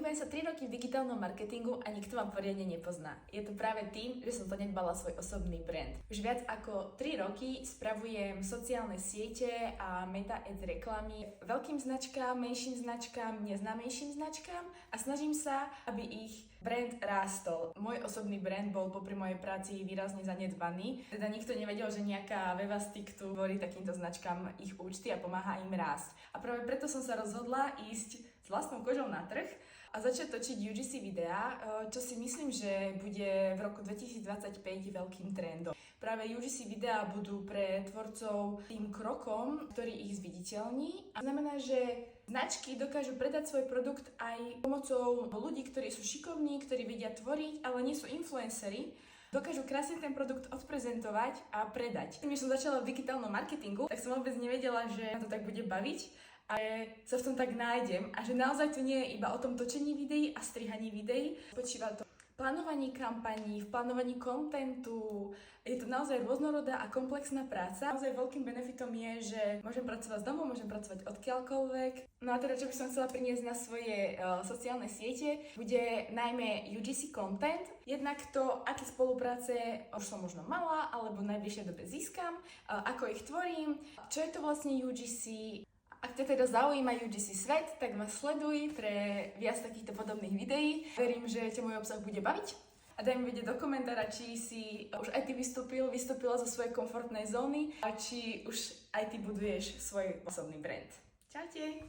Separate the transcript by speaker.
Speaker 1: Pohybujem sa 3 roky v digitálnom marketingu a nikto ma poriadne nepozná. Je to práve tým, že som zanedbala svoj osobný brand. Už viac ako 3 roky spravujem sociálne siete a meta ads reklamy veľkým značkám, menším značkám, neznámejším značkám a snažím sa, aby ich brand rástol. Môj osobný brand bol popri mojej práci výrazne zanedbaný. Teda nikto nevedel, že nejaká Vevastik tu tvorí takýmto značkám ich účty a pomáha im rásť. A práve preto som sa rozhodla ísť s vlastnou kožou na trh a začať točiť UGC videá, čo si myslím, že bude v roku 2025 veľkým trendom. Práve UGC videá budú pre tvorcov tým krokom, ktorý ich zviditeľní. A znamená, že značky dokážu predať svoj produkt aj pomocou ľudí, ktorí sú šikovní, ktorí vedia tvoriť, ale nie sú influenceri. Dokážu krásne ten produkt odprezentovať a predať. Tým, že som začala v digitálnom marketingu, tak som vôbec nevedela, že ma to tak bude baviť a sa v tom tak nájdem. A že naozaj to nie je iba o tom točení videí a strihaní videí. Spočíva to v plánovaní kampaní, v plánovaní kontentu. Je to naozaj rôznorodá a komplexná práca. Naozaj veľkým benefitom je, že môžem pracovať z domu, môžem pracovať odkiaľkoľvek. No a teda, čo by som chcela priniesť na svoje sociálne siete, bude najmä UGC content. Jednak to, aké spolupráce už som možno mala, alebo v najbližšej dobe získam, ako ich tvorím, čo je to vlastne UGC. Ak ťa teda zaujíma UGC svet, tak ma sleduj pre viac takýchto podobných videí. Verím, že ťa môj obsah bude baviť. A daj mi vedieť do komentára, či si už aj ty vystúpila zo svojej komfortnej zóny a či už aj ty buduješ svoj osobný brand. Čaute!